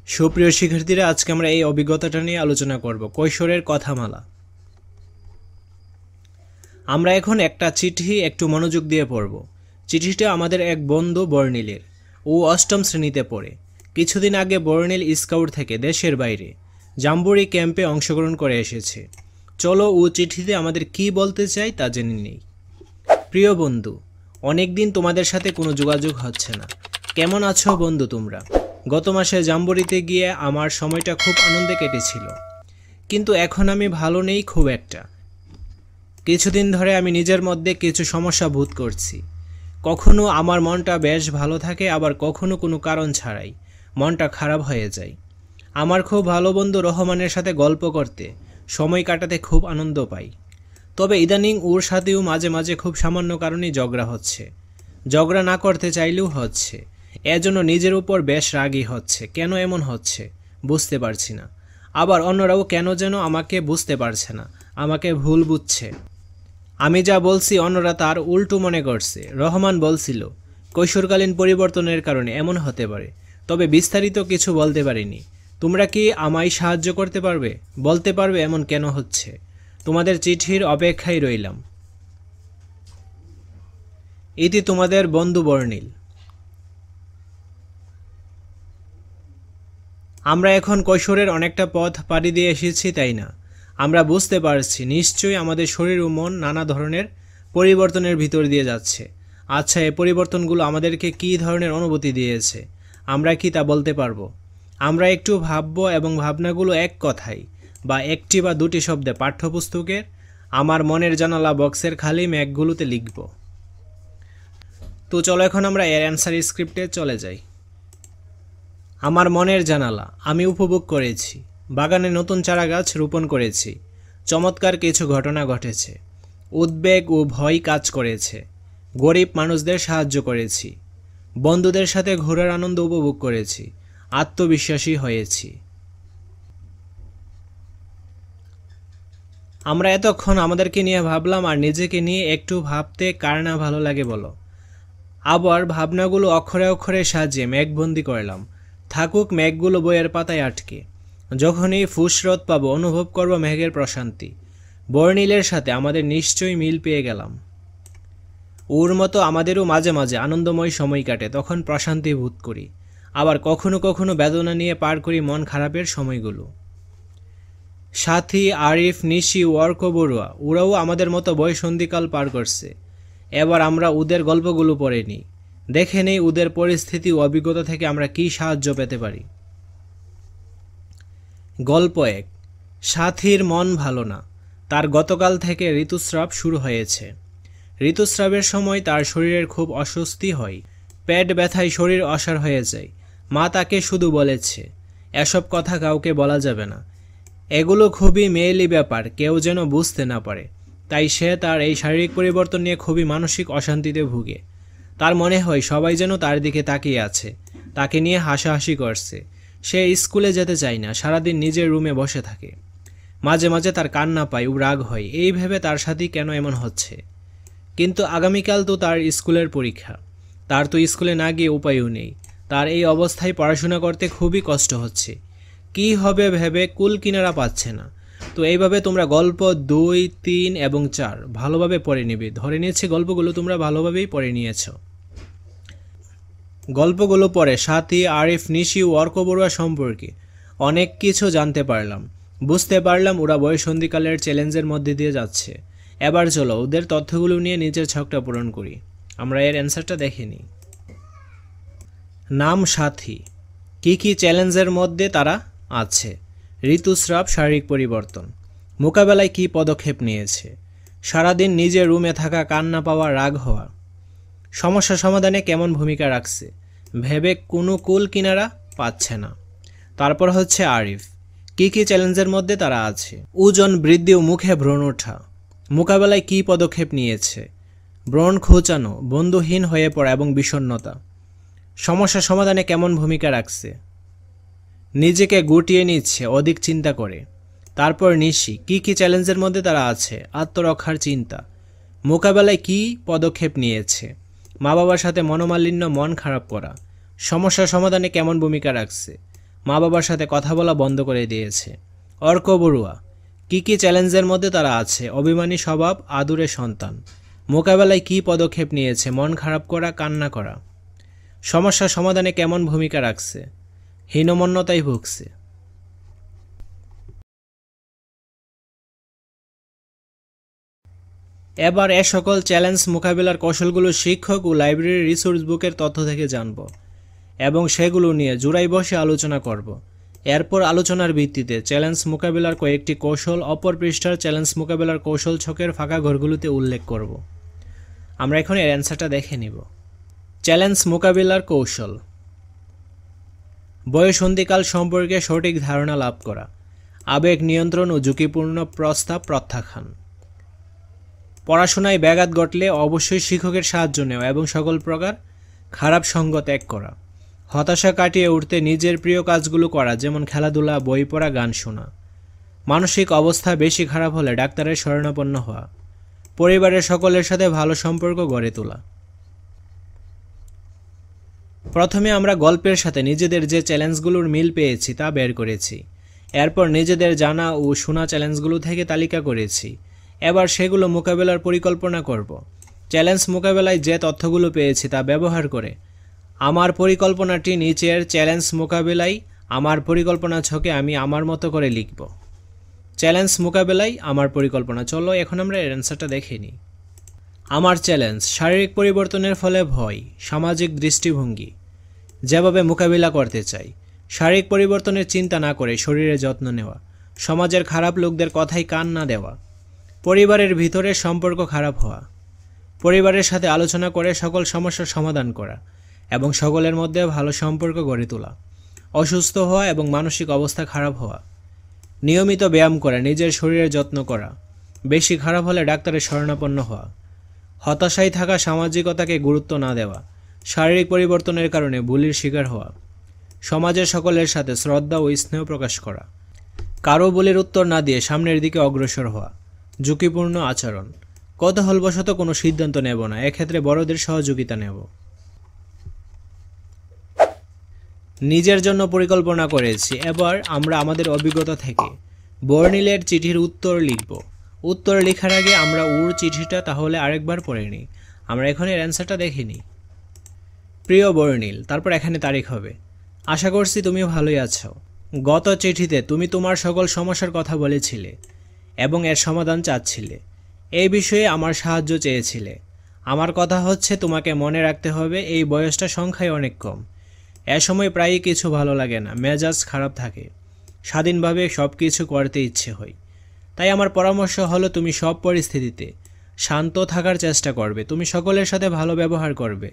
সুপ্রিয় শিক্ষার্থীরা, আজকে আমরা এই অভিজ্ঞতাটা নিয়ে আলোচনা করব, কৈশোরের কথামালা। আমরা এখন একটা চিঠি একটু মনোযোগ দিয়ে পড়ব। চিঠিটা আমাদের এক বন্ধু বর্ণিলের। ও অষ্টম শ্রেণীতে পড়ে। কিছুদিন আগে বর্ণিল স্কাউট থেকে দেশের বাইরে জাম্বুরি ক্যাম্পে অংশগ্রহণ করে এসেছে। চলো ও চিঠিতে আমাদের কি বলতে চাই তা জেনে নেই। প্রিয় বন্ধু, অনেকদিন তোমাদের সাথে কোনো যোগাযোগ হচ্ছে না। কেমন আছো বন্ধু তোমরা? গত মাসে জাম্বুরিতে গিয়ে আমার সময়টা খুব আনন্দে কেটেছিল, কিন্তু এখন আমি ভালো নেই খুব একটা। কিছুদিন ধরে আমি নিজের মধ্যে কিছু সমস্যা বোধ করছি। কখনো আমার মনটা বেশ ভালো থাকে, আবার কখনো কোনো কারণ ছাড়াই মনটা খারাপ হয়ে যায়। আমার খুব ভালো বন্ধু রহমানের সাথে গল্প করতে, সময় কাটাতে খুব আনন্দ পাই। তবে ইদানিং ওর সাথেও মাঝে মাঝে খুব সামান্য কারণেই ঝগড়া হচ্ছে। ঝগড়া না করতে চাইলেও হচ্ছে। এজন্য নিজের উপর বেশ রাগী হচ্ছে। কেন এমন হচ্ছে বুঝতে পারছি না। আবার অন্যরাও কেন যেন আমাকে বুঝতে পারছে না, আমাকে ভুল বুঝছে। আমি যা বলছি অন্যরা তার উল্টো মনে করছে। রহমান বলছিল কৈশোরকালীন পরিবর্তনের কারণে এমন হতে পারে, তবে বিস্তারিত কিছু বলতে পারিনি। তোমরা কি আমায় সাহায্য করতে পারবে, বলতে পারবে এমন কেন হচ্ছে? তোমাদের চিঠির অপেক্ষায় রইলাম। ইতি তোমাদের বন্ধু বর্ণিল। আমরা এখন কৈশোরের অনেকটা পথ পাড়ি দিয়ে এসেছি, তাই না? আমরা বুঝতে পারছি নিশ্চয়ই আমাদের শরীর ও মন নানা ধরনের পরিবর্তনের ভিতর দিয়ে যাচ্ছে। আচ্ছা, এই পরিবর্তনগুলো আমাদেরকে কী ধরনের অনুভূতি দিয়েছে, আমরা কি তা বলতে পারবো? আমরা একটু ভাববো এবং ভাবনাগুলো এক কথায় বা একটি বা দুটি শব্দে পাঠ্যপুস্তকের আমার মনের জানালা বক্সের খালি ম্যাকগুলোতে লিখব। তো চলো এখন আমরা এর অ্যান্সার স্ক্রিপ্টে চলে যাই। আমার মনের জানালা। আমি উপভোগ করেছি। বাগানে নতুন চারা গাছ রোপণ করেছি। চমৎকার কিছু ঘটনা ঘটেছে। উদ্বেগ ও ভয় কাজ করেছে। গরিব মানুষদের সাহায্য করেছি। বন্ধুদের সাথে ঘোরার আনন্দ উপভোগ করেছি। আত্মবিশ্বাসী হয়েছি। আমরা এতক্ষণ আমাদেরকে নিয়ে ভাবলাম, আর নিজেকে নিয়ে একটু ভাবতে কার না ভালো লাগে বলো? আবার ভাবনাগুলো অক্ষরে অক্ষরে সাজিয়ে মেঘবন্দি করলাম। থাকুক মেঘগুলো বইয়ের পাতায় আটকে। যখনই ফুসরত পাবো অনুভব করব মেঘের প্রশান্তি। বর্ণিলের সাথে আমাদের নিশ্চয়ই মিল পেয়ে গেলাম। ওর মতো আমাদেরও মাঝে মাঝে আনন্দময় সময় কাটে, তখন প্রশান্তি বোধ করি। আবার কখনো কখনো বেদনা নিয়ে পার করি মন খারাপের সময়গুলো। সাথী, আরিফ, নিশি, অর্ক, বড়ুয়া ওরাও আমাদের মতো বয়সন্ধিকাল পার করছে। এবার আমরা ওদের গল্পগুলো পড়ে নিই, দেখে নেই ওদের পরিস্থিতি ও অভিজ্ঞতা থেকে আমরা কি সাহায্য পেতে পারি। গল্প 1। সাথীর মন ভালো না। তার গতকাল থেকে ঋতুস্রাব শুরু হয়েছে। ঋতুস্রাবের সময় তার শরীরের খুব অস্বস্তি হয়। পেট ব্যথায় শরীর অসাড় হয়ে যায়। মা তাকে শুধু বলেছে, এসব কথা কাউকে বলা যাবে না। এগুলো খুবই মেয়েলি ব্যাপার, কেউ যেন বুঝতে না পারে। তাই সে তার এই শারীরিক পরিবর্তন নিয়ে খুবই মানসিক অশান্তিতে ভুগে। তার মনে হয় সবাই যেন তার দিকে তাকিয়ে আছে, তাকে নিয়ে হাসাহাসি করছে। সে স্কুলে যেতে চায় না, সারাদিন নিজের রুমে বসে থাকে। মাঝে মাঝে তার কান্না পায় ও রাগ হয়, এই ভেবে তার সাথে কেন এমন হচ্ছে। কিন্তু আগামীকাল তো তার স্কুলের পরীক্ষা। তার তো স্কুলে না গিয়ে উপায়ও নেই। তার এই অবস্থায় পড়াশোনা করতে খুবই কষ্ট হচ্ছে। কি হবে ভেবে কুল কিনারা পাচ্ছে না। তো এইভাবে তোমরা গল্প 2, 3 এবং 4 ভালোভাবে পড়ে নিবে। ধরে নিয়েছি গল্পগুলো তোমরা ভালোভাবেই পড়ে নিয়েছ। গল্পগুলো পড়ে সাথী, আরিফ, নিশি ও অর্ক বড়ুয়া সম্পর্কে অনেক কিছু জানতে পারলাম। বুঝতে পারলাম ওরা বয়সন্ধিকালের চ্যালেঞ্জের মধ্যে দিয়ে যাচ্ছে। এবার চলো ওদের তথ্যগুলো নিয়ে নিজের ছকটা পূরণ করি। আমরা এর অ্যান্সারটা দেখে নিই। নাম সাথী। কি কি চ্যালেঞ্জের মধ্যে তারা আছে? ঋতুস্রাব, শারীরিক পরিবর্তন। মোকাবেলায় কি পদক্ষেপ নিয়েছে? সারাদিন নিজের রুমে থাকা, কান্না পাওয়া, রাগ হওয়া। সমস্যা সমাধানে কেমন ভূমিকা রাখছে? ভেবে কোনো কুল কিনারা পাচ্ছে না। তারপর হচ্ছে আরিফ। কি কি চ্যালেঞ্জের মধ্যে তারা আছে? ওজন বৃদ্ধি ও মুখে ব্রণ ওঠা। মোকাবেলায় কি পদক্ষেপ নিয়েছে? ব্রণ খোঁচানো, বন্ধুহীন হয়ে পড়া এবং বিষণ্ণতা। সমস্যা সমাধানে কেমন ভূমিকা রাখছে? নিজেকে গুটিয়ে নিচ্ছে, অধিক চিন্তা করে। তারপর নিশি। কি কি চ্যালেঞ্জের মধ্যে তারা আছে? আত্মরক্ষার চিন্তা। মোকাবেলায় কি পদক্ষেপ নিয়েছে? মা বাবার সাথে মনোমালিন্য, মন খারাপ করা। সমস্যা সমাধানে কেমন ভূমিকা রাখছে? মা বাবার সাথে কথা বলা বন্ধ করে দিয়েছে। অর্ক বড়ুয়া, কী চ্যালেঞ্জের মধ্যে তারা আছে? অভিমানী স্বভাব, আদুরে সন্তান, মোকাবেলায় কী পদক্ষেপ নিয়েছে? মন খারাপ করা, কান্না করা। সমস্যা সমাধানে কেমন ভূমিকা রাখছে? হীনমন্যতায় ভুগছে। এবার এ সকল চ্যালেঞ্জ মোকাবিলার কৌশলগুলো শিক্ষক ও লাইব্রেরি রিসোর্স বুকের তথ্য থেকে জানব এবং সেগুলো নিয়ে জোড়ায় বসে আলোচনা করব। এরপর আলোচনার ভিত্তিতে চ্যালেঞ্জ মোকাবিলার কয়েকটি কৌশল অপর পৃষ্ঠার চ্যালেঞ্জ মোকাবিলার কৌশল ছকের ফাঁকা ঘরগুলোতে উল্লেখ করব। আমরা এখন এর অ্যান্সারটা দেখে নিব। চ্যালেঞ্জ মোকাবিলার কৌশল: বয়ঃসন্ধিকাল সম্পর্কে সঠিক ধারণা লাভ করা, আবেগ নিয়ন্ত্রণ ও ঝুঁকিপূর্ণ প্রস্তাব প্রত্যাখ্যান, পড়াশোনায় ব্যাঘাত ঘটলে অবশ্যই শিক্ষকের সাহায্য নেওয়া এবং সকল প্রকার খারাপ সঙ্গ ত্যাগ করা, হতাশা কাটিয়ে উঠতে নিজের প্রিয় কাজগুলো করা, যেমন খেলাধুলা, বই পড়া, গান শোনা, মানসিক অবস্থা বেশি খারাপ হলে ডাক্তারের শরণাপন্ন হওয়া, পরিবারের সকলের সাথে ভালো সম্পর্ক গড়ে তোলা। প্রথমে আমরা গল্পের সাথে নিজেদের যে চ্যালেঞ্জগুলোর মিল পেয়েছি তা বের করেছি। এরপর নিজেদের জানা ও শোনা চ্যালেঞ্জগুলো থেকে তালিকা করেছি। এবার সেগুলো মোকাবেলার পরিকল্পনা করব। চ্যালেঞ্জ মোকাবেলায় যে তথ্যগুলো পেয়েছি তা ব্যবহার করে আমার পরিকল্পনাটি নিচের চ্যালেঞ্জ মোকাবেলায় আমার পরিকল্পনা ছকে আমি আমার মতো করে লিখব। চ্যালেঞ্জ মোকাবেলায় আমার পরিকল্পনা। চলো এখন আমরা এর অ্যান্সারটা দেখে নিই। আমার চ্যালেঞ্জ: শারীরিক পরিবর্তনের ফলে ভয়, সামাজিক দৃষ্টিভঙ্গি যেভাবে মোকাবিলা করতে চাই, শারীরিক পরিবর্তনের চিন্তা না করে শরীরের যত্ন নেওয়া, সমাজের খারাপ লোকদের কথায় কান না দেওয়া, পরিবারের ভিতরে সম্পর্ক খারাপ হওয়া, পরিবারের সাথে আলোচনা করে সকল সমস্যার সমাধান করা এবং সকলের মধ্যে ভালো সম্পর্ক গড়ে তোলা, অসুস্থ হওয়া এবং মানসিক অবস্থা খারাপ হওয়া, নিয়মিত ব্যায়াম করা, নিজের শরীরের যত্ন করা, বেশি খারাপ হলে ডাক্তারের শরণাপন্ন হওয়া, হতাশায় থাকা, সামাজিকতাকে গুরুত্ব না দেওয়া, শারীরিক পরিবর্তনের কারণে ভুলের শিকার হওয়া, সমাজের সকলের সাথে শ্রদ্ধা ও স্নেহ প্রকাশ করা, কারো ভুলের উত্তর না দিয়ে সামনের দিকে অগ্রসর হওয়া, ঝুঁকিপূর্ণ আচরণ, কৌতূহলবশত কোনো সিদ্ধান্ত নেব না, এক্ষেত্রে বড়দের সহযোগিতা নেব। নিজের জন্য পরিকল্পনা করেছি। এবার আমরা আমাদের অভিজ্ঞতা থেকে বর্ণিলের চিঠির উত্তর লিখব। উত্তর লেখার আগে আমরা ওর চিঠিটা তাহলে আরেকবার পড়ে নিই। আমরা এখন এর অ্যান্সারটা দেখে নিই। প্রিয় বর্ণিল, তারপর এখানে তারিখ হবে। আশা করছি তুমি ভালোই আছো। গত চিঠিতে তুমি তোমার সকল সমস্যার কথা বলেছিলে এবং এর সমাধান চাচ্ছিলে। এই বিষয়ে আমার সাহায্য চেয়েছিলে। আমার কথা হচ্ছে, তোমাকে মনে রাখতে হবে এই বয়সটা সংখ্যায় অনেক কম। এ সময় প্রায়ই কিছু ভালো লাগে না, মেজাজ খারাপ থাকে, স্বাধীনভাবে সব কিছু করতে ইচ্ছে হয়। তাই আমার পরামর্শ হলো তুমি সব পরিস্থিতিতে শান্ত থাকার চেষ্টা করবে। তুমি সকলের সাথে ভালো ব্যবহার করবে,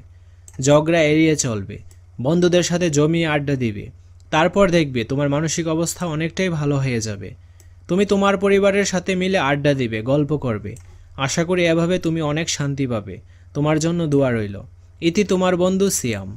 ঝগড়া এড়িয়ে চলবে, বন্ধুদের সাথে জমিয়ে আড্ডা দিবে। তারপর দেখবে তোমার মানসিক অবস্থা অনেকটাই ভালো হয়ে যাবে। তুমি তোমার পরিবারের সাথে মিলে আড্ডা দিবে, গল্প করবে। আশা করি এভাবে তুমি অনেক শান্তি পাবে। তোমার জন্য দোয়া রইল। ইতি তোমার বন্ধু সিয়াম।